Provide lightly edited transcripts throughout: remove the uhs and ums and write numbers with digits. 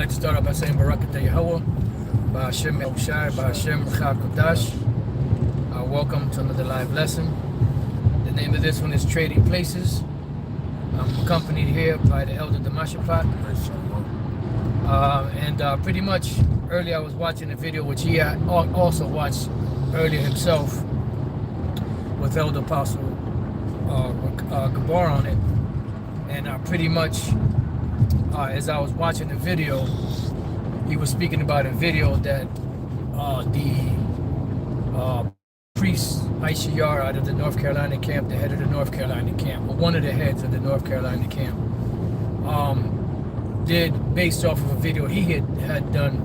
like to start off by saying Barakatah Yahweh, Ba'ashem Yahushai, Ba'ashem Rechak Kodash. Welcome to another live lesson. The name of this one is Trading Places. I'm accompanied here by the Elder Damashapat. And pretty much earlier I was watching a video which he had also watched earlier himself with Elder Apostle Gabar on it. And pretty much as I was watching the video, he was speaking about a video that the priest Aisha Yar out of the North Carolina camp, the head of the North Carolina camp, or one of the heads of the North Carolina camp, did based off of a video he had done.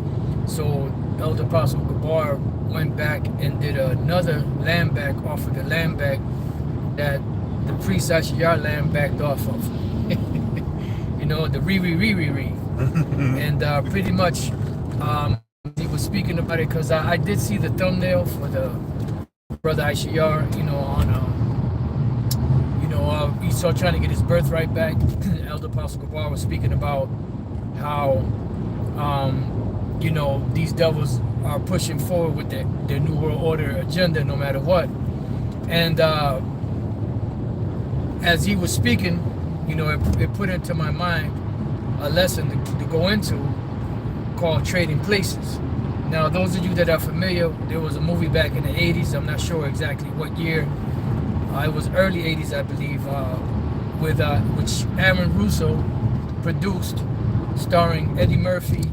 So Elder Apostle Gabar went back and did another land back off of the land back that the priest Aisha Yar land backed off of. You know, the re. And pretty much he was speaking about it because I did see the thumbnail for the brother Aisha Yar, you know, on Esau trying to get his birthright back. Elder Apostle Gabar was speaking about how you know, these devils are pushing forward with their New World Order agenda no matter what. And as he was speaking, you know, it put into my mind a lesson to go into called Trading Places. Now, those of you that are familiar, there was a movie back in the 80s. I'm not sure exactly what year. It was early 80s, I believe, which Aaron Russo produced, starring Eddie Murphy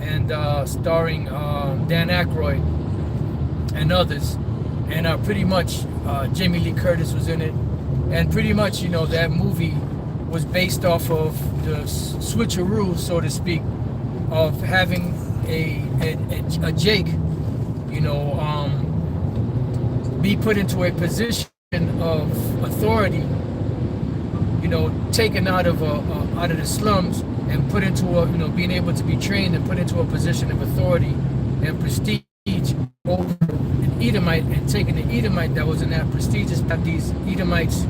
and starring Dan Aykroyd and others. And pretty much Jamie Lee Curtis was in it. And pretty much, you know, that movie was based off of the switcheroo, so to speak, of having a Jake, you know, be put into a position of authority, you know, taken out of the slums and put into a, you know, being able to be trained and put into a position of authority and prestige over an Edomite, and taking the Edomite that was in that prestigious, that these Edomites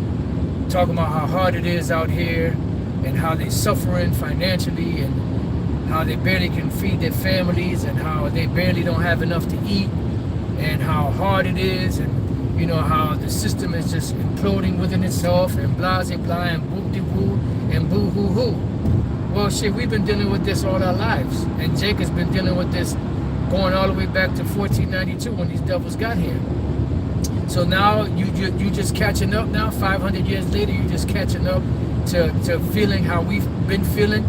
talking about how hard it is out here and how they're suffering financially and how they barely can feed their families and how they barely don't have enough to eat and how hard it is, and you know how the system is just imploding within itself and blah blah blah and boop-de-boo and boo-hoo-hoo. Well, shit, we've been dealing with this all our lives, and Jake has been dealing with this going all the way back to 1492 when these devils got here. So now you just catching up now, 500 years later, you're just catching up to feeling how we've been feeling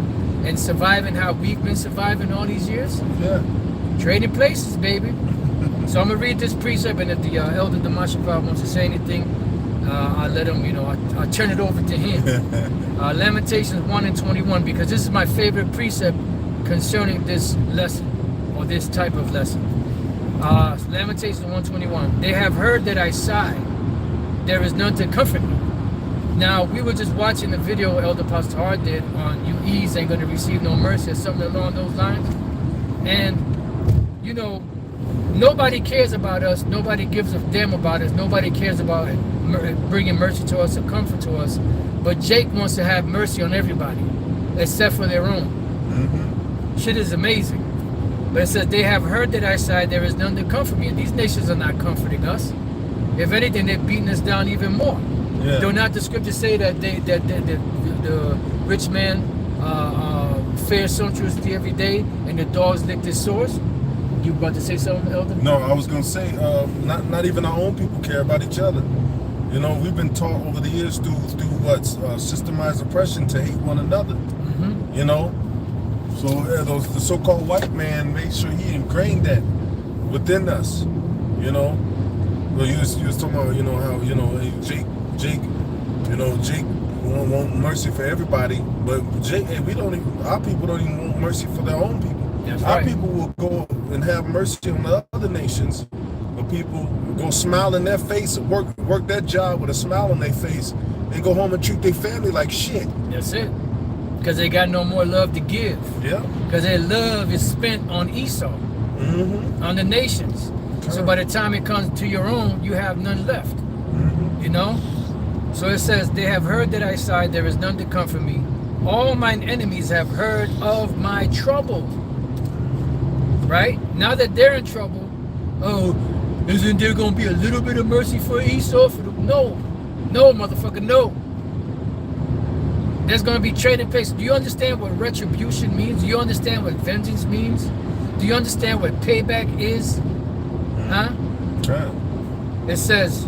and surviving how we've been surviving all these years. Yeah. Trading places, baby. So I'm gonna read this precept, and if the Elder Damashapat wants to say anything, I'll let him, you know, I'll turn it over to him. Lamentations 1:21, because this is my favorite precept concerning this lesson, or this type of lesson. Lamentations 1:21. They have heard that I sigh. There is none to comfort me. Now, we were just watching the video Elder Pastor Hart did on "You Ease Ain't Gonna Receive No Mercy," or something along those lines. And, you know, nobody cares about us. Nobody gives a damn about us. Nobody cares about bringing mercy to us or comfort to us. But Jake wants to have mercy on everybody, except for their own. Mm-hmm. Shit is amazing. But it says, they have heard that I sigh, there is none to comfort me. And these nations are not comforting us. If anything, they're beating us down even more. Yeah. Do not the scriptures say that the rich man fares sumptuously every day and the dogs lick his sores? You about to say something, Elder? No, I was gonna say, not even our own people care about each other. You know, we've been taught over the years through what systemized oppression to hate one another. Mm-hmm. You know. So the so-called white man made sure he ingrained that within us, you know. Well, you was talking about, you know, how, you know, Jake, you know, Jake want mercy for everybody, but Jake, our people don't even want mercy for their own people. That's our right. people will go and have mercy on the other nations, but people go smile in their face and work that job with a smile on their face and go home and treat their family like shit. That's it. Because they got no more love to give. Yeah. Because their love is spent on Esau, mm-hmm. on the nations. Correct. So by the time it comes to your own, you have none left. Mm-hmm. You know? So it says, they have heard that I sigh, there is none to comfort me. all mine enemies have heard of my trouble. Right? Now that they're in trouble, oh, isn't there going to be a little bit of mercy for Esau? No. No, motherfucker, no. There's going to be trading places. Do you understand what retribution means? Do you understand what vengeance means? Do you understand what payback is? Huh? It says,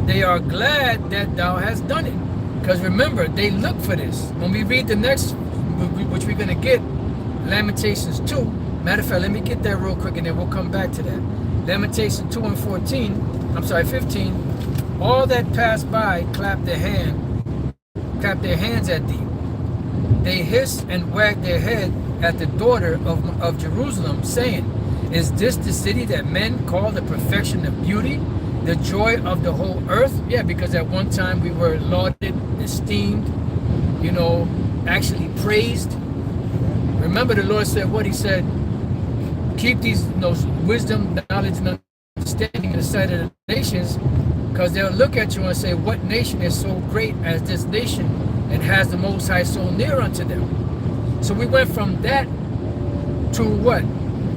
they are glad that thou hast done it. Because remember, they look for this. When we read the next, which we're going to get, Lamentations 2. Matter of fact, let me get that real quick and then we'll come back to that. Lamentations 2 and 15. All that pass by clap their hands at thee. They hiss and wag their head at the daughter of Jerusalem, saying, is this the city that men call the perfection of beauty, the joy of the whole earth? Yeah, because at one time we were lauded, esteemed, actually praised. Remember the Lord said what? He said, keep these wisdom, knowledge, and understanding in the sight of the nations, because they'll look at you and say, what nation is so great as this nation and has the Most High so near unto them? So we went from that to what?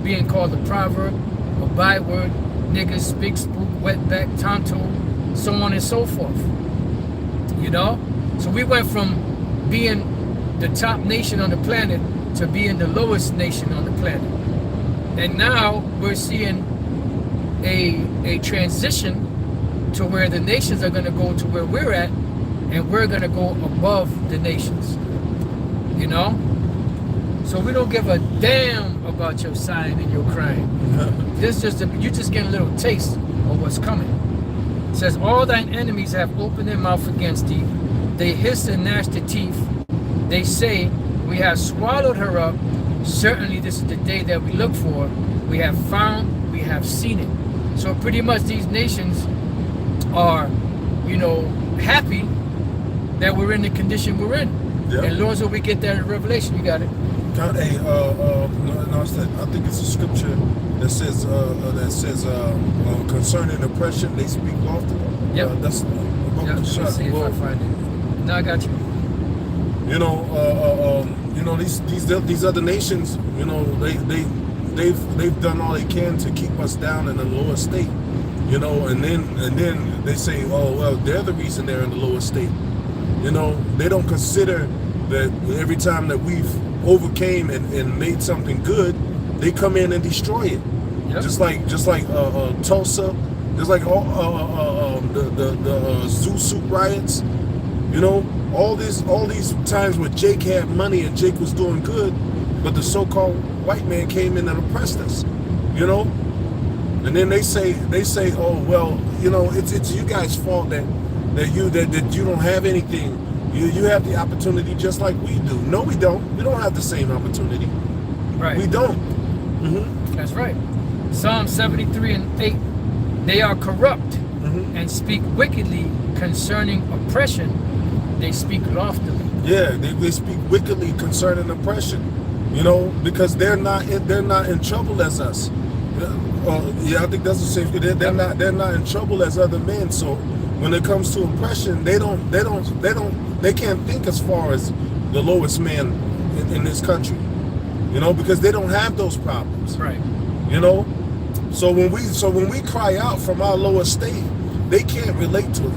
Being called a proverb, a byword, niggas, speak, spook, wetback, tonto, so on and so forth. So we went from being the top nation on the planet to being the lowest nation on the planet. And now we're seeing a transition to where the nations are going to go to where we're at, and we're going to go above the nations. So we don't give a damn about your sign and your crime. You just get a little taste of what's coming. It says, all thine enemies have opened their mouth against thee. They hiss and gnash their teeth. They say, we have swallowed her up. Certainly this is the day that we look for. We have found, we have seen it. So pretty much these nations are, happy that we're in the condition we're in. Yep. And Lord, so we get that in Revelation. You got it. Hey, I think it's a scripture that says concerning oppression, they speak loftily. Yep. That's about the shot. See if I find it. No, I got you. These other nations, they've done all they can to keep us down in a lower state. And then they say, oh well, they're the reason they're in the lower state. They don't consider that every time that we've overcame and made something good, they come in and destroy it. Yep. Just like Tulsa, just like the Zoo Suit riots. All these times where Jake had money and Jake was doing good, but the so-called white man came in and oppressed us. And then they say, oh well, it's you guys' fault that you don't have anything. You have the opportunity just like we do. No, we don't. We don't have the same opportunity. Right. We don't. That's right. Psalm 73 and 8. They are corrupt and speak wickedly concerning oppression. They speak loftily. Yeah, they speak wickedly concerning oppression. Because they're not in trouble as us. I think that's the same. They're not in trouble as other men. So when it comes to oppression, they can't think as far as the lowest man in this country. Because they don't have those problems. Right. So when we cry out from our lower state, they can't relate to it.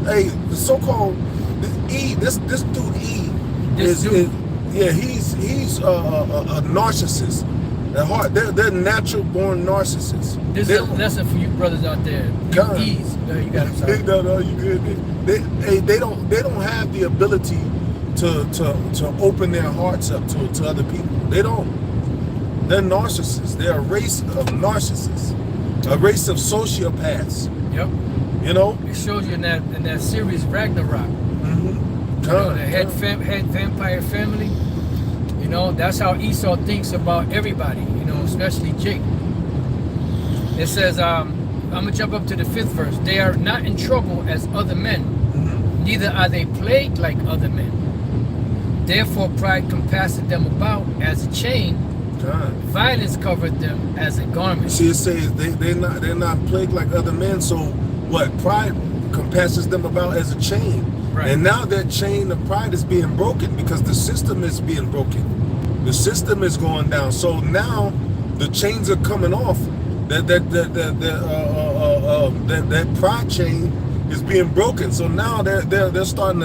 Hey, the so-called this dude he's a narcissist. At heart, they're natural born narcissists. This is a lesson for you brothers out there. You got it. No, you good. They don't have the ability to open their hearts up to other people. They don't. They're narcissists. They're a race of narcissists, a race of sociopaths. Yep. It shows you in that series Ragnarok. The head vampire family. That's how Esau thinks about everybody. Especially Jake. It says, I'm gonna jump up to the 5th verse. They are not in trouble as other men, neither are they plagued like other men. Therefore pride compasseth them about as a chain. Violence covered them as a garment. See, it says they're not plagued like other men. So what? Pride compasses them about as a chain. Right. And now that chain of pride is being broken because the system is being broken. The system is going down. So now the chains are coming off. That pride chain is being broken. So now they're starting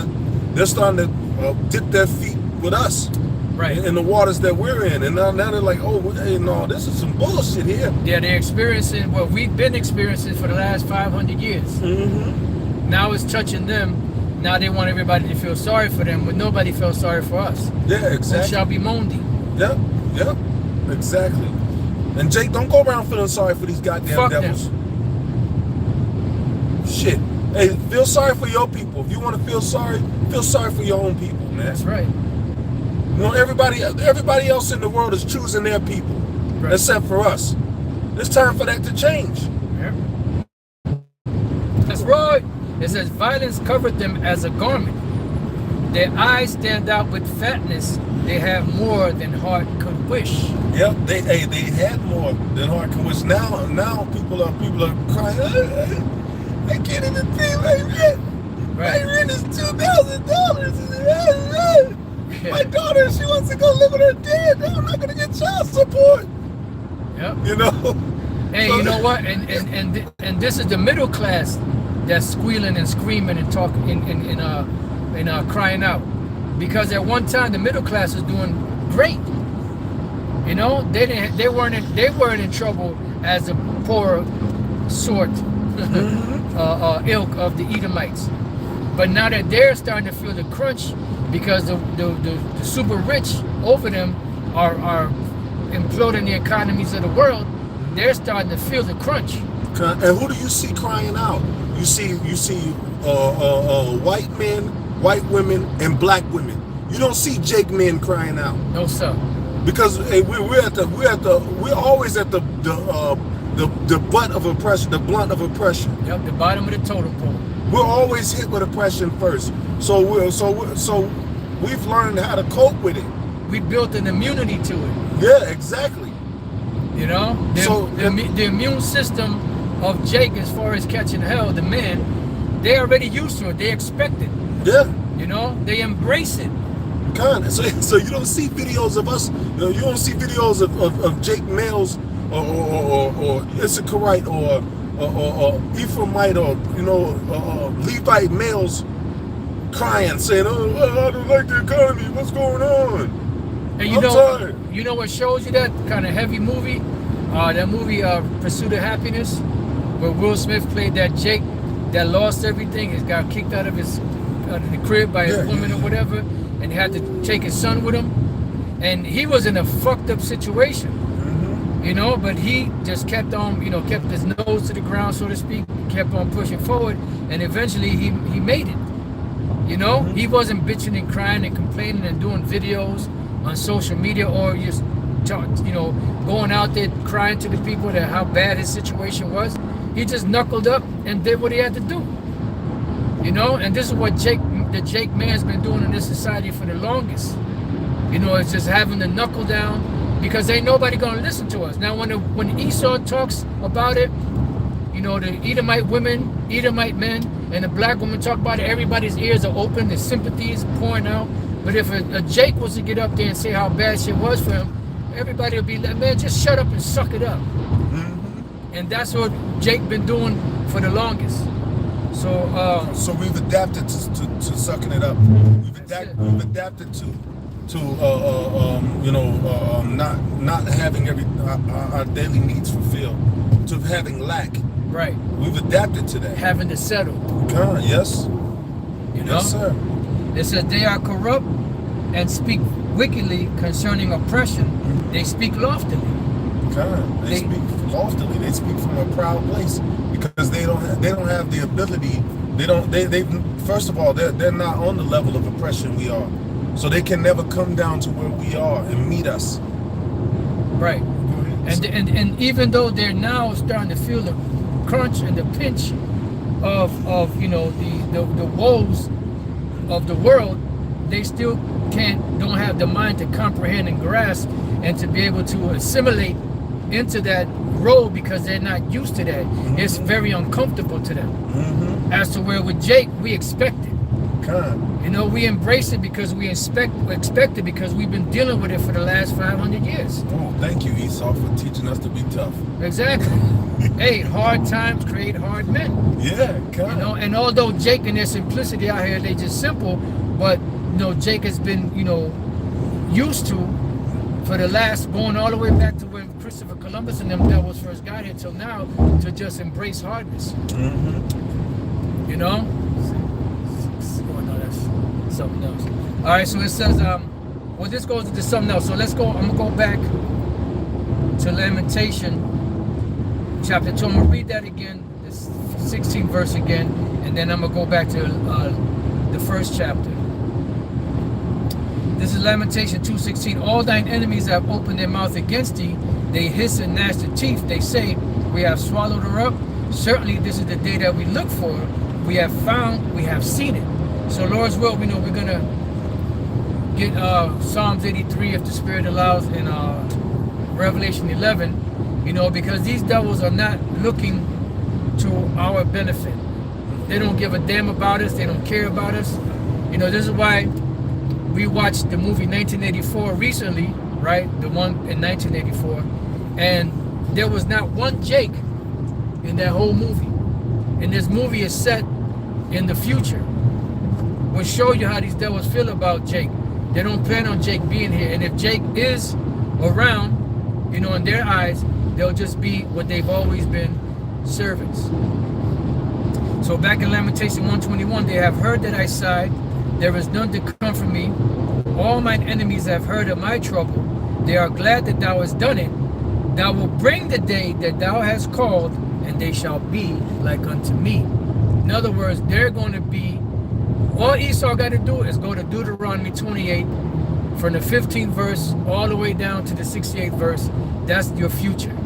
to dip their feet with us. Right. In the waters that we're in, and now they're like, oh, hey, no, this is some bullshit here. Yeah, they're experiencing what we've been experiencing for the last 500 years. Mm-hmm. Now it's touching them. Now they want everybody to feel sorry for them, but nobody felt sorry for us. Yeah, Who exactly. shall be moaned? Yep, exactly. And Jake, don't go around feeling sorry for these goddamn Fuck devils. Shit. Hey, feel sorry for your people. If you want to feel sorry for your own people, man. That's right. You know, everybody else in the world is choosing their people, Right. except for us. It's time for that to change. Yeah. That's right. It says violence covered them as a garment. Their eyes stand out with fatness. They have more than heart could wish. Yep, they had more than heart can wish. Now people are crying. I can't even pay my rent. Right. My rent is $2,000. My daughter, she wants to go live with her dad. I'm not gonna get child support. Yep. You know. Hey, So- you know what? And this is the middle class that's squealing and screaming and talking and crying out, because at one time the middle class was doing great. You know, they weren't in trouble as a poor sort ilk of the Edomites. But now that they're starting to feel the crunch because the super rich over them are imploding the economies of the world, they're starting to feel the crunch. And who do you see crying out? You see white men, white women, and black women. You don't see Jake men crying out. No sir. Because hey, we're always at the butt of oppression, the blunt of oppression. Yep, the bottom of the totem pole. We're always hit with oppression first. So we've learned how to cope with it. We built an immunity to it. Yeah, exactly. You know, the immune system of Jake, as far as catching hell, the men, they already used to it. They expect it. Yeah. You know, they embrace it. Kind of. So you don't see videos of us. You don't see videos of Jake males or Issacharite or Ephraimite or Levite males crying, saying, "Oh, I don't like the economy. What's going on?" And I'm tired. you know what shows you that kind of heavy movie? That movie, Pursuit of Happiness, where Will Smith played that Jake that lost everything. He got kicked out of the crib by his woman or whatever, and he had to take his son with him. And he was in a fucked up situation, you know, but he just kept on, kept his nose to the ground, so to speak, kept on pushing forward, and eventually he made it. You know, he wasn't bitching and crying and complaining and doing videos on social media or just, going out there crying to the people that how bad his situation was. He just knuckled up and did what he had to do. You know, and this is what the Jake man's been doing in this society for the longest. You know, it's just having to knuckle down because ain't nobody gonna listen to us. Now, when Esau talks about it, the Edomite women, Edomite men, and the black women talk about it, everybody's ears are open, the sympathies pouring out. But if a Jake was to get up there and say how bad shit was for him, everybody would be like, man, just shut up and suck it up. And that's what Jake been doing for the longest. So we've adapted to sucking it up. We've adapted to not having our daily needs fulfilled, to having lack. Right. We've adapted to that. Having to settle. Yes. You know? Yes, sir. It says they are corrupt and speak wickedly concerning oppression. They speak loftily. They speak loftily. They speak from a proud place because they don't have the ability. They first of all, they're not on the level of oppression we are, so they can never come down to where we are and meet us. Right. And even though they're now starting to feel the crunch and the pinch of the woes of the world, they still don't have the mind to comprehend and grasp and to be able to assimilate into that role because they're not used to that. It's very uncomfortable to them. As to where with Jake, we expect it. You know, we embrace it because we expect it because we've been dealing with it for the last 500 years. Oh, thank you, Esau, for teaching us to be tough. Exactly. Hey, hard times create hard men. Yeah, You know, and although Jake and their simplicity out here, they just simple, but you know, Jake has been, you know, used to for the last, going all the way back to when Christopher Columbus and them devils first got here till now, to just embrace hardness. You know? Oh no, that's something else. All right, so it says, well, this goes into something else. So let's go. I'm gonna go back to Lamentation, chapter 2. I'm gonna read that again, this 16th verse again, and then I'm gonna go back to the first chapter. This is Lamentation 2:16. All thine enemies have opened their mouth against thee. They hiss and gnash their teeth. They say, we have swallowed her up. Certainly this is the day that we look for. We have found, we have seen it. So Lord's will, we know we're going to get Psalms 83 if the Spirit allows, in Revelation 11, you know, because these devils are not looking to our benefit. They don't give a damn about us. They don't care about us. You know, this is why we watched the movie 1984 recently, right? The one in 1984. And there was not one Jake in that whole movie. And this movie is set in the future. We'll show you how these devils feel about Jake. They don't plan on Jake being here. And if Jake is around, you know, in their eyes, they'll just be what they've always been, servants. So back in Lamentation 1:21, they have heard that I sighed. There is none to comfort me. All mine enemies have heard of my trouble. They are glad that thou hast done it. Thou wilt bring the day that thou hast called, and they shall be like unto me. In other words, they're going to be, all Esau got to do is go to Deuteronomy 28, from the 15th verse all the way down to the 68th verse. That's your future.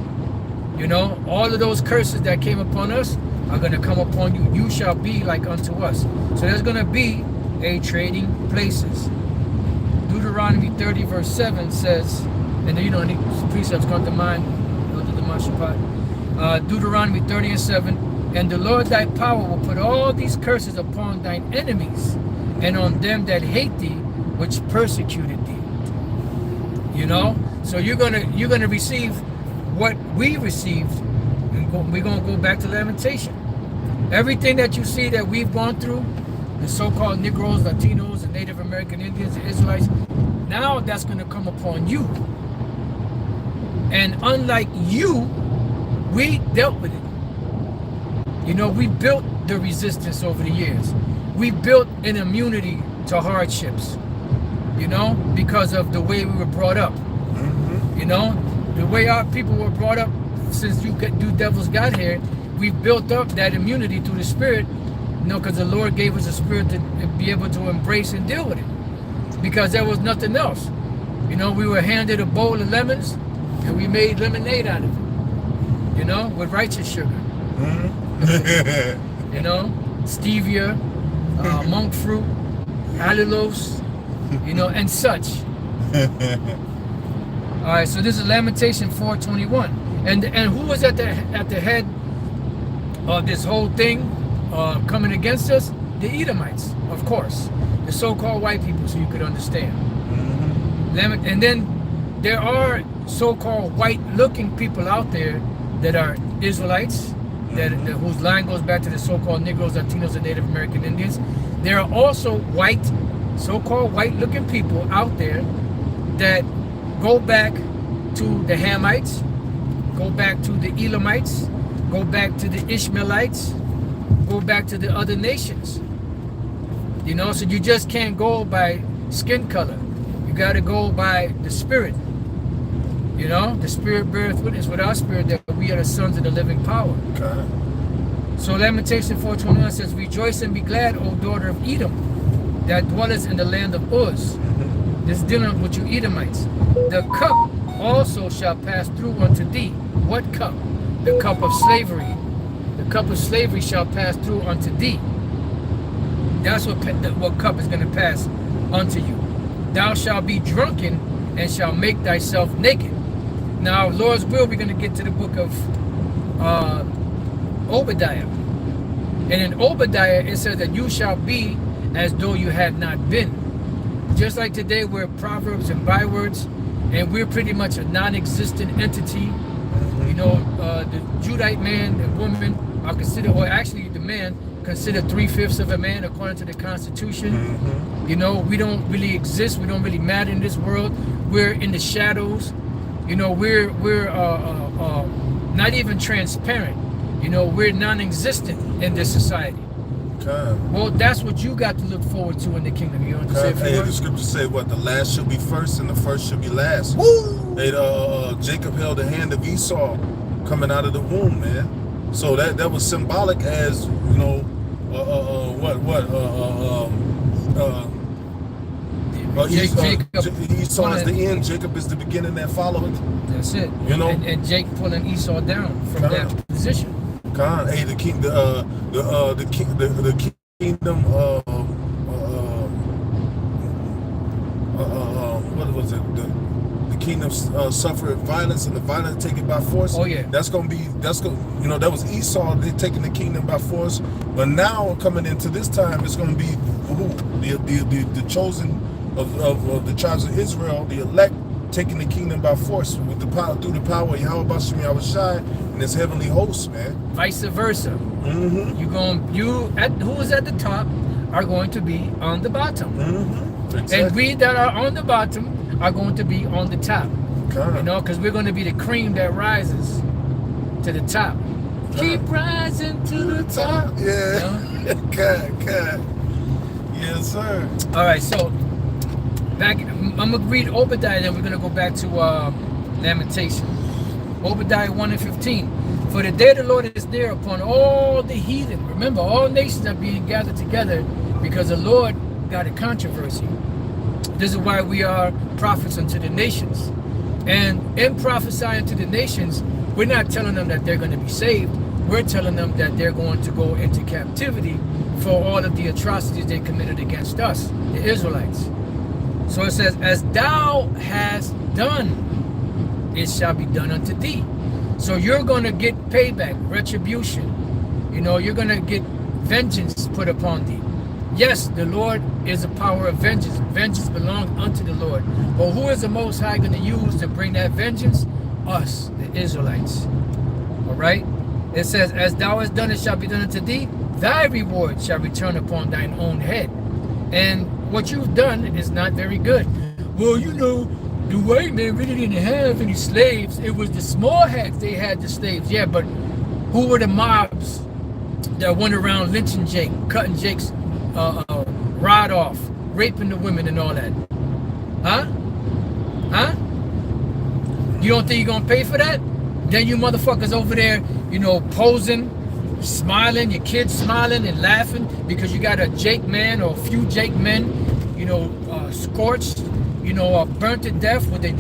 You know, all of those curses that came upon us are going to come upon you. You shall be like unto us. So there's going to be a trading places. Deuteronomy 30 verse 7 says, and you know, any precepts come to mind, go to the Mashapat. Deuteronomy 30 and 7, and the Lord thy power will put all these curses upon thine enemies and on them that hate thee, which persecuted thee. You know, so you're gonna receive what we received, and we're gonna go back to Lamentation. Everything that you see that we've gone through, the so-called Negroes, Latinos, and Native American Indians, the Israelites, now that's going to come upon you. And unlike you, we dealt with it. You know, we built the resistance over the years. We built an immunity to hardships, you know, because of the way we were brought up. You know, the way our people were brought up since you devils got here, we built up that immunity through the Spirit. You know, because the Lord gave us a spirit to be able to embrace and deal with it. Because there was nothing else. You know, we were handed a bowl of lemons and we made lemonade out of it. You know, with righteous sugar. You know, stevia, monk fruit, allulose, you know, and such. All right, so this is Lamentation 4:21. And who was at the head of this whole thing? Coming against us? The Edomites, of course, the so-called white people, so you could understand. And then there are so-called white-looking people out there that are Israelites, whose line goes back to the so-called Negroes, Latinos, and Native American Indians. There are also white, so-called white-looking people out there that go back to the Hamites, go back to the Elamites, go back to the Ishmaelites, go back to the other nations. You know, so you just can't go by skin color. You got to go by the Spirit. You know, the Spirit beareth witness with our spirit that we are the sons of the living power. Okay. So Lamentation 4:21 says, rejoice and be glad, O daughter of Edom, that dwellest in the land of Uz. This is dealing with you Edomites. The cup also shall pass through unto thee. What cup? The cup of slavery. The cup of slavery shall pass through unto thee. That's what cup is going to pass unto you. Thou shalt be drunken and shalt make thyself naked. In Now, Lord's will, we're going to get to the book of Obadiah. And in Obadiah, it says that you shall be as though you had not been. Just like today, we're proverbs and bywords, and we're pretty much a non-existent entity. You know, the Judite man and woman are considered, or actually the man, considered 3/5 of a man according to the Constitution. You know, we don't really exist. We don't really matter in this world. We're in the shadows. You know, we're not even transparent. You know, we're non-existent in this society. Well, that's what you got to look forward to in the kingdom. You understand? Hey, the scriptures say what? The last shall be first and the first shall be last. Woo! Hey, Jacob held the hand of Esau coming out of the womb, man. So that was symbolic as, you know, Esau is the end, Jacob is the beginning that followed. That's it. You know, and Jake pulling Esau down from that position. Hey, the kingdom what was it? The kingdom suffered violence, and the violence taken by force. Oh yeah. You know, that was Esau. They taking the kingdom by force. But now coming into this time, it's going to be the chosen of the tribes of Israel, the elect, taking the kingdom by force with the power, through the power of Yahweh Bashem Yahushai and his heavenly hosts, man. Vice versa. Who is at the top are going to be on the bottom. Exactly. And we that are on the bottom are going to be on the top. You know, because we're going to be the cream that rises to the top. Keep rising to the top. Yeah. You know? God. Yes, sir. All right, so I'm going to read Obadiah, then we're going to go back to Lamentation. Obadiah 1:15. For the day of the Lord is there upon all the heathen. Remember, all nations are being gathered together because the Lord got a controversy. This is why we are prophets unto the nations. And in prophesying to the nations, we're not telling them that they're going to be saved. We're telling them that they're going to go into captivity for all of the atrocities they committed against us, the Israelites. So it says, as thou hast done, it shall be done unto thee. So you're going to get payback, retribution. You know, you're going to get vengeance put upon thee. Yes, the Lord is a power of vengeance. Vengeance belongs unto the Lord. But who is the Most High going to use to bring that vengeance? Us, the Israelites. All right? It says, as thou hast done, it shall be done unto thee. Thy reward shall return upon thine own head. And what you've done is not very good. Well, you know, the white man really didn't have any slaves. It was the small hats they had the slaves. Yeah, but who were the mobs that went around lynching Jake, cutting Jake's rod off, raping the women and all that? Huh? You don't think you're gonna pay for that? Then you motherfuckers over there, you know, posing, smiling, your kids smiling and laughing because you got a Jake man or a few Jake men, you know, scorched, you know, burnt to death with their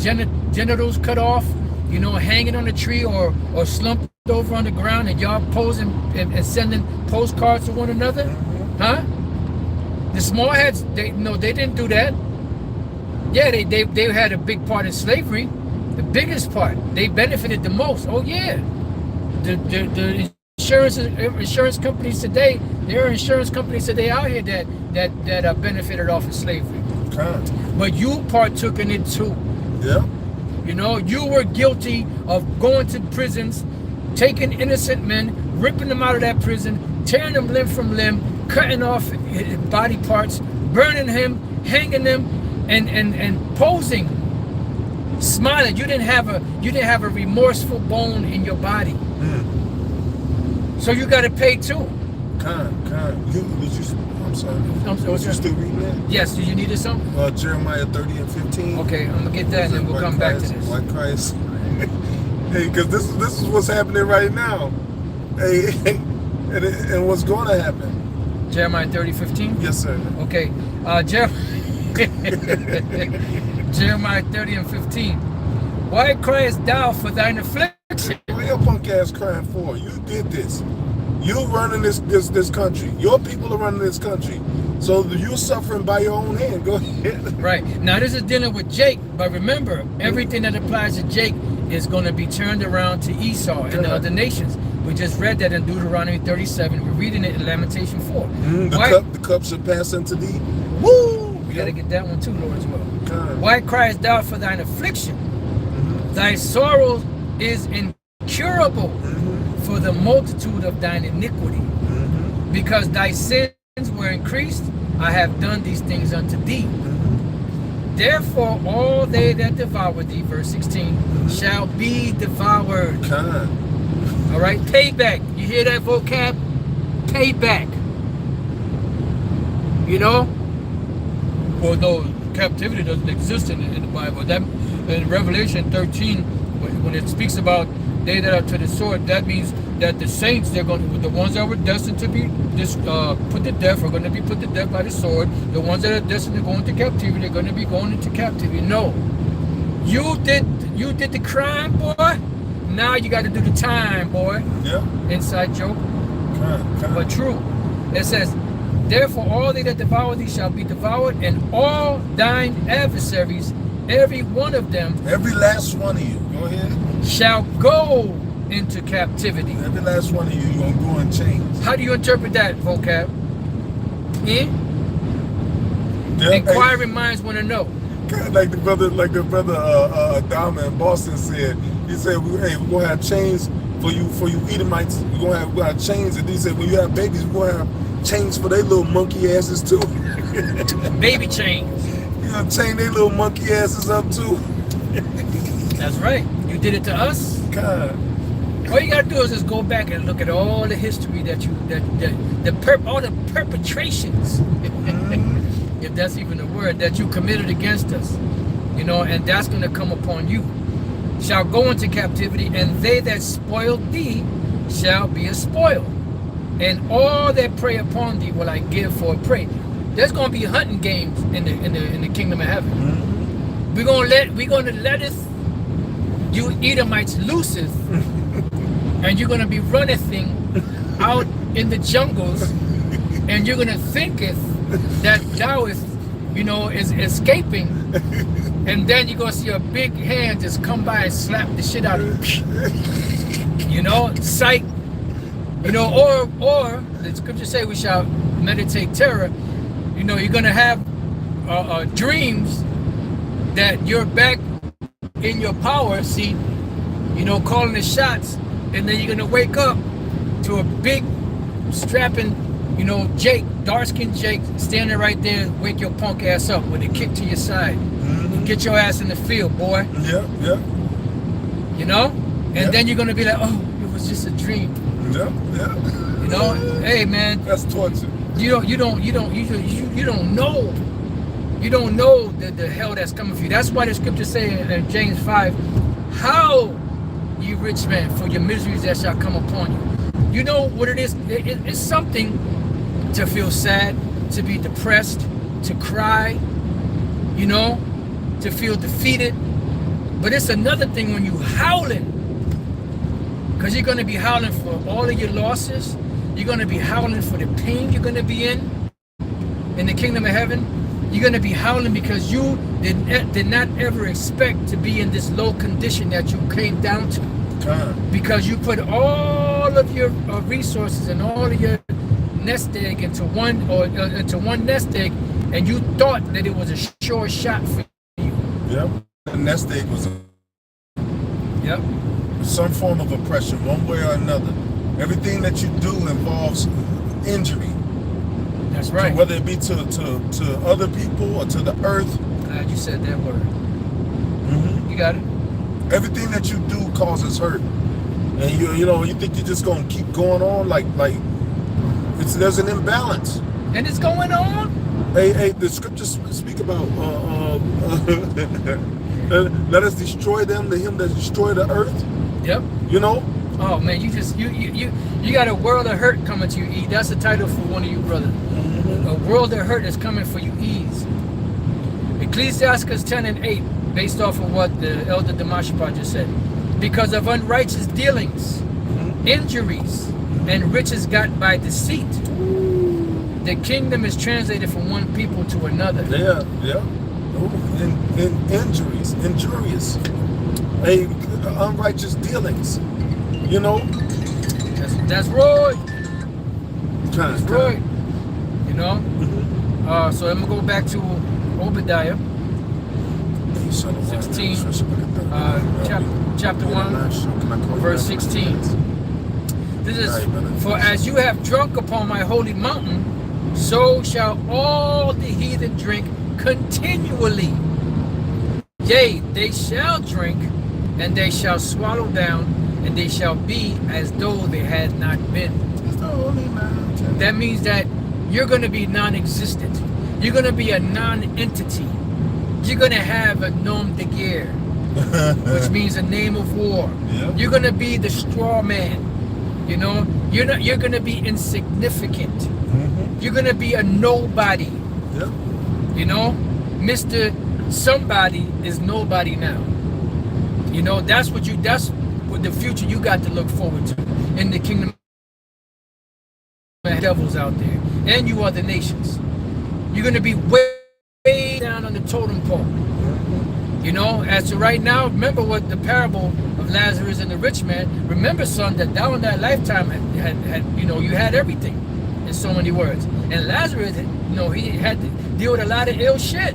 genitals cut off, you know, hanging on a tree or slumped over on the ground, and y'all posing and sending postcards to one another? Huh? The small heads, they didn't do that. Yeah, they had a big part in slavery, the biggest part. They benefited the most. Oh yeah, the insurance companies today. There are insurance companies today out here that benefited off of slavery. Okay. But you partook in it too. Yeah. You know, you were guilty of going to prisons, taking innocent men, ripping them out of that prison, tearing them limb from limb, cutting off his body parts, burning him, hanging them, and posing, smiling. You didn't have a remorseful bone in your body. So you got to pay too. I'm sorry. Was you still reading that? Yes. Do you need it some? Jeremiah 30:15. Okay, I'm gonna get that, and then we'll come back to this. Like Christ. Hey, because this is what's happening right now. Hey, and what's going to happen? Jeremiah 30:15. Yes, sir. Okay, Jeremiah 30:15. Why criest thou for thine affliction? What your punk ass crying for? You did this. You running this country. Your people are running this country. So you're suffering by your own hand. Go ahead. Right. Now this is dealing with Jake, but remember, everything that applies to Jake is going to be turned around to Esau and the other nations. We just read that in Deuteronomy 37. We're reading it in Lamentation 4. The cup should pass into thee. Woo! We got to get that one too, Lord, as well. God. Why criest thou for thine affliction? Thy sorrow is incurable for the multitude of thine iniquity. Because thy sins were increased, I have done these things unto thee. Therefore all they that devour thee, verse 16, shall be devoured. God. All right, payback. You hear that vocab? Payback. You know? Although captivity doesn't exist in the Bible. That in Revelation 13, when it speaks about they that are to the sword, that means that the saints, the ones that were destined to be put to death, are going to be put to death by the sword. The ones that are destined to go into captivity, they're going to be going into captivity. No, you did the crime, boy. Now you got to do the time, boy. Yeah. Inside joke, God. but true. It says, therefore all they that devour thee shall be devoured, and all thine adversaries, every one of them, Every last one of you. Go ahead. shall go into captivity. Every last one of you, you're gonna go in chains. How do you interpret that, vocab? Yeah. Inquiring minds want to know. God, like the brother Dama in Boston said. He said, "Hey, we're gonna have chains for you Edomites. We're gonna have chains." And he said, "When you have babies, we're gonna have chains for their little monkey asses too." Baby chains. You gonna chain their little monkey asses up too? That's right. You did it to us. God. All you gotta do is just go back and look at all the history all the perpetrations, if that's even a word, that you committed against us. You know, and that's gonna come upon you. Shall go into captivity, and they that spoil thee shall be a spoil. And all that prey upon thee will I give for a prey. There's gonna be hunting games in the kingdom of heaven. We're gonna let you Edomites looseth, and you're gonna be runneth out in the jungles, and you're gonna thinketh that thou is escaping, and then you're gonna see a big hand just come by and slap the shit out of you. You know, sight. You know, or the scriptures say we shall meditate terror. You know, you're gonna have dreams that you're back in your power seat, you know, calling the shots, and then you're gonna wake up to a big strapping, you know, Jake, dark-skinned Jake, standing right there, wake your punk ass up with a kick to your side. Get your ass in the field, boy. Yeah. You know? And then you're gonna be like, oh, it was just a dream. Yeah. You know? Hey man. That's torture. You don't know. You don't know the hell that's coming for you. That's why the scriptures say in James 5, how ye rich man, for your miseries that shall come upon you. You know what it is? It's something to feel sad, to be depressed, to cry, you know, to feel defeated. But it's another thing when you howling, because you're going to be howling for all of your losses. You're going to be howling for the pain you're going to be in the kingdom of heaven. You're going to be howling because you did not ever expect to be in this low condition that you came down to. Because you put all of your resources and all of your nest egg into one nest egg, and you thought that it was a sure shot for you. Yep. The nest egg was some form of oppression, one way or another. Everything that you do involves injury. That's right. So whether it be to other people or to the earth. Glad you said that word. You got it. Everything that you do causes hurt, and you think you're just gonna keep going on like there's an imbalance, and it's going on. Hey, the scriptures speak about let us destroy them, to him that destroyed the earth. Yep. You know. Oh man, you got a world of hurt coming to you, E. That's the title for one of you brothers. A world of hurt is coming for you, E's. Ecclesiastes 10:8, based off of what the elder Damashpa just said. Because of unrighteous dealings, injuries, and riches got by deceit, the kingdom is translated from one people to another. Yeah. In injuries, injurious. unrighteous dealings. You know, That's Roy. kind of. Roy. You know. Mm-hmm. So I'm gonna go back to Obadiah, 16, chapter 1, verse 16. This is, for as you have drunk upon my holy mountain, so shall all the heathen drink continually. Yea, they shall drink, and they shall swallow down, and they shall be as though they had not been. That means that you're going to be non-existent. You're going to be a non-entity. You're going to have a nom de guerre, which means a name of war. Yep. You're going to be the straw man. You know, you're going to be insignificant. Mm-hmm. You're going to be a nobody. Yep. You know, Mr. Somebody is nobody now. You know, that's what the future you got to look forward to in the kingdom of devils out there. And you other nations. You're going to be way down on the totem pole. You know, as to right now, remember what the parable of Lazarus and the rich man. Remember, son, that down that lifetime had you know, you had everything in so many words. And Lazarus, you know, he had to deal with a lot of ill shit.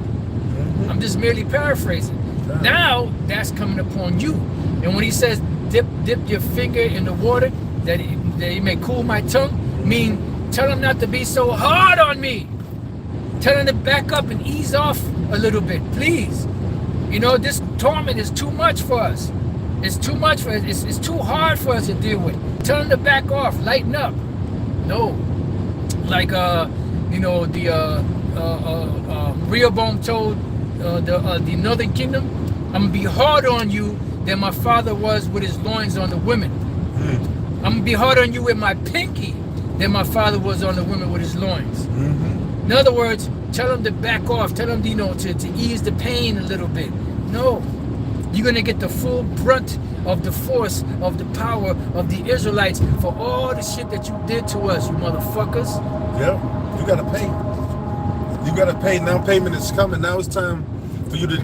I'm just merely paraphrasing. Now that's coming upon you. And when he says dip your finger in the water that he may cool my tongue, tell him not to be so hard on me. Tell him to back up and ease off a little bit, please. You know, this torment is too much for us. It's too much for us. It's too hard for us to deal with. Tell him to back off, lighten up. No, like you know, the Rehoboam told the northern kingdom, I'm gonna be harder on you than my father was with his loins on the women. I'm gonna be harder on you with my pinky than my father was on the women with his loins. In other words, tell them to back off. Tell them, you know, to ease the pain a little bit. No, you're gonna get the full brunt of the force of the power of the Israelites for all the shit that you did to us, you motherfuckers. Yeah, you gotta pay. You gotta pay. Now payment is coming. Now it's time for you to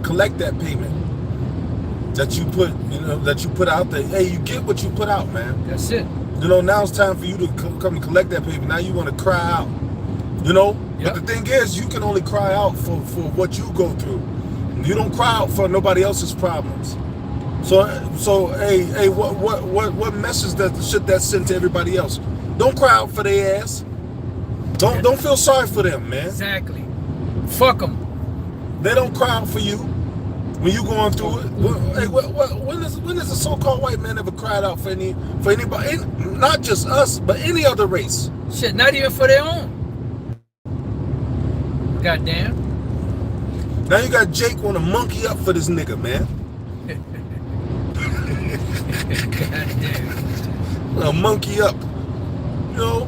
collect that payment that you put out there. Hey, you get what you put out, man. That's it. You know, now it's time for you to come and collect that payment. Now you want to cry out. You know, Yep. but the thing is, you can only cry out for what you go through. You don't cry out for nobody else's problems. So hey, what message should that send to everybody else? Don't cry out for their ass. Don't feel sorry for them, man. Exactly. Fuck them. They don't cry out for you when you going through it. When is a so-called white man ever cried out for anybody? Not just us, but any other race. Shit, not even for their own. Goddamn. Now you got Jake want to monkey up for this nigga, man. Goddamn. Monkey up. You know?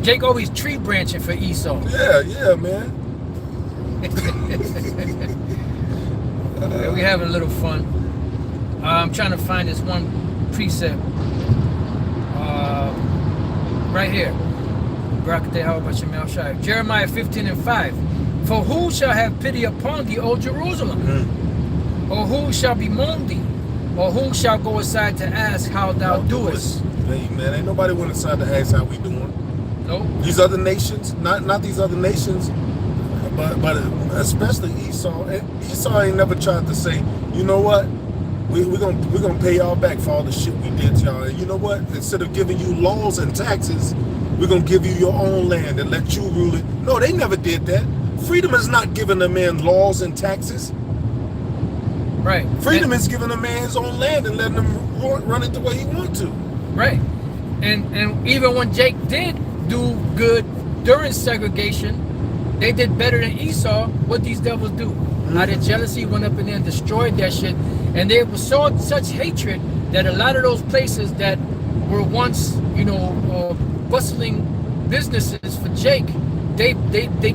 Jake always tree branching for Esau. Yeah, man. Yeah, we having a little fun. I'm trying to find this one precept. Right here. Jeremiah 15:5. For who shall have pity upon thee, O Jerusalem? Or who shall bemoan thee? Or who shall go aside to ask how thou doest? Hey, man, ain't nobody went aside to ask how we doing. Nope. These other nations, not these other nations, but especially Esau. Esau ain't never tried to say, you know what, we're gonna pay y'all back for all the shit we did to y'all. And you know what? Instead of giving you laws and taxes, we're gonna give you your own land and let you rule it. No, they never did that. Freedom is not giving a man laws and taxes. Right. Freedom is giving a man his own land and letting him run it the way he wants to. Right. And even when Jake did do good during segregation, they did better than Esau. What these devils do? Out of jealousy, went up in there and destroyed that shit. And they were such hatred that a lot of those places that were once, you know, bustling businesses for Jake, they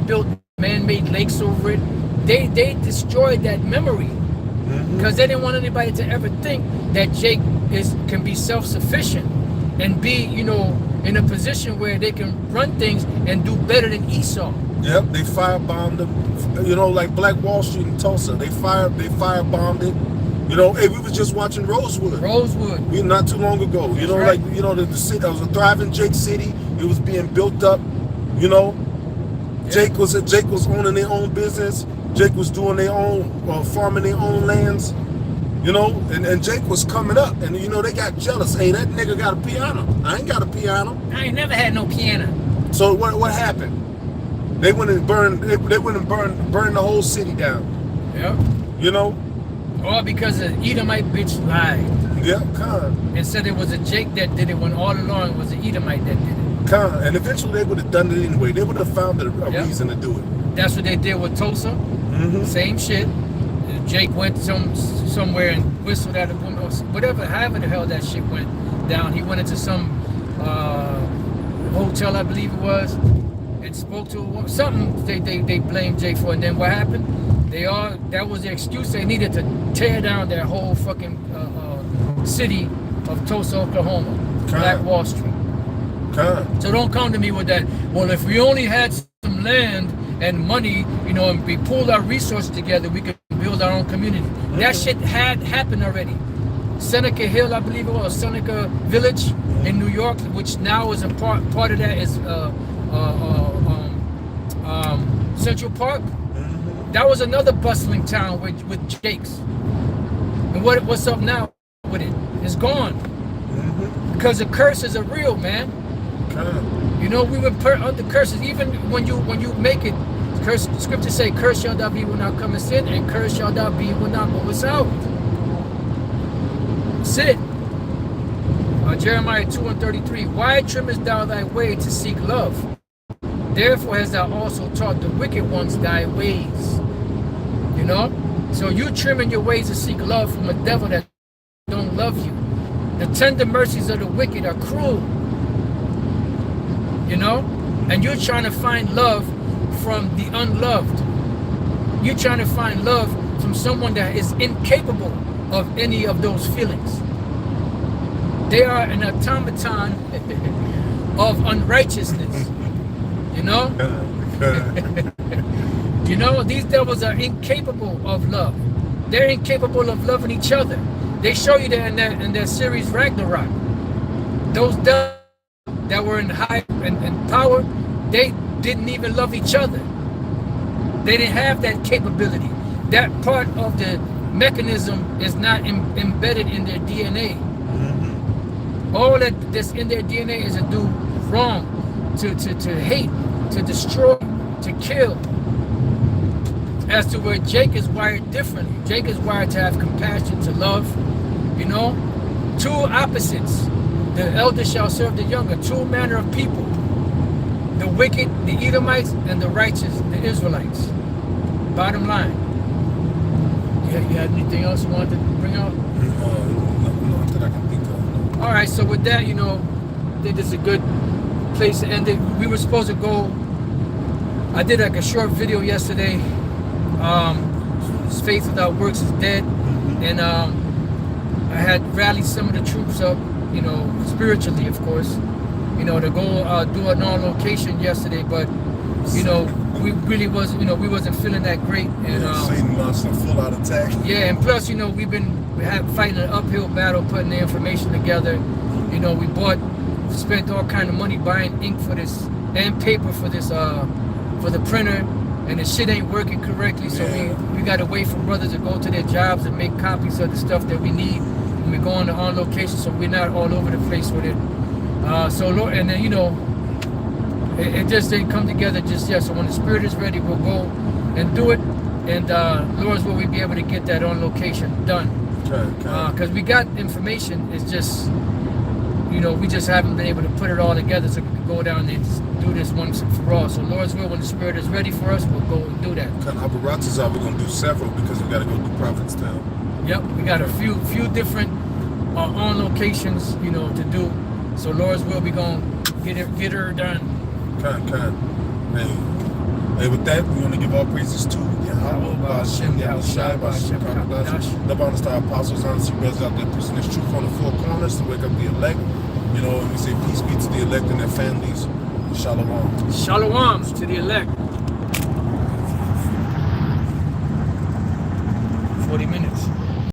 built man-made lakes over it. They destroyed that memory because they didn't want anybody to ever think that Jake can be self-sufficient and be, you know, in a position where they can run things and do better than Esau. Yep, they firebombed them. You know, like Black Wall Street in Tulsa. They firebombed it. You know, hey, we was just watching Rosewood. Rosewood. We not too long ago. You know, right. like, you know, the city, that was a thriving Jake City. It was being built up. You know, yeah. Jake was owning their own business. Jake was doing their own farming their own lands. You know, and Jake was coming up, and you know they got jealous. Hey, that nigga got a piano. I ain't got a piano. I ain't never had no piano. So what happened? They went and burned. They went and burned the whole city down. Yep. You know. All because the Edomite bitch lied. Yeah, kind. And said it was a Jake that did it when all along it was an Edomite that did it. Kind. And eventually they would have done it anyway. They would have found a reason to do it. That's what they did with Tulsa. Mm-hmm. Same shit. Jake went somewhere and whistled at a woman, or whatever, however the hell that shit went down. He went into some hotel, I believe it was, and spoke to a woman. Something they blamed Jake for, and then what happened? That was the excuse they needed to tear down their whole fucking city of Tulsa, Oklahoma, Black Wall Street. So don't come to me with that. Well, if we only had some land and money, you know, and we pulled our resources together, we could build our own community. Mm-hmm. That shit had happened already. Seneca Hill, I believe it was, Seneca Village in New York, which now is a part of that is Central Park. Mm-hmm. That was another bustling town with Jake's. And what's up now with it? It's gone. Mm-hmm. Because the curses are real, man. You know, we were under curses. Even when you make it, scriptures say, "Curse shall thou be when thou comest in, and curse shall thou be when thou goest out." Sit. Jeremiah 2:33. Why trimmest thou thy way to seek love? Therefore hast thou also taught the wicked ones thy ways. You know, so you trimming your ways to seek love from a devil that don't love you. The tender mercies of the wicked are cruel. You know, and you're trying to find love from the unloved. You're trying to find love from someone that is incapable of any of those feelings. They are an automaton of unrighteousness. You know? You know, these devils are incapable of love. They're incapable of loving each other. They show you that in that series Ragnarok. Those devils that were in high and power, they didn't even love each other. They didn't have that capability. That part of the mechanism is not embedded in their DNA. Mm-hmm. All that's in their DNA is to do wrong, to hate, to destroy, to kill. As to where Jake is wired differently. Jake is wired to have compassion, to love, you know. Two opposites. The elder shall serve the younger. Two manner of people. The wicked, the Edomites, and the righteous, the Israelites. Bottom line. You had anything else you wanted to bring out? Not that I can think of. All right, so with that, you know, I think this is a good place to end it. We were supposed to go, I did like a short video yesterday. Faith without works is dead. And I had rallied some of the troops up, you know, spiritually, of course, you know, to go do an on-location yesterday, but, you know, we really wasn't, you know, we wasn't feeling that great. And Satan launched a full-out attack. Yeah, and plus, you know, we had fighting an uphill battle, putting the information together. You know, we spent all kind of money buying ink for this and paper for this, for the printer, and the shit ain't working correctly. So we got to wait for brothers to go to their jobs and make copies of the stuff that we need. We go on location, so we're not all over the place with it. So Lord, and then, you know, it just didn't come together just yet. So when the spirit is ready, we'll go and do it. And Lord's will we be able to get that on location done. Because we got information. It's just, you know, we just haven't been able to put it all together so we can go down and just do this once and for all. So Lord's will, when the spirit is ready for us, we'll go and do that. We're going to do several because we got to go to Prophetstown. Yep, we got a few different on locations, you know, to do. So Lord's will, be going to get her done. Hey, with that, we want to give all praises to Yahweh, Ba'ashem, Yahushai, Ba'ashem, Kakadash, the bonus star apostles, honestly, brothers out there, pushing this truth on the four corners to wake up the elect. You know, and we say peace be to the elect and their families. Shalom. Shalom to the elect. 40 minutes.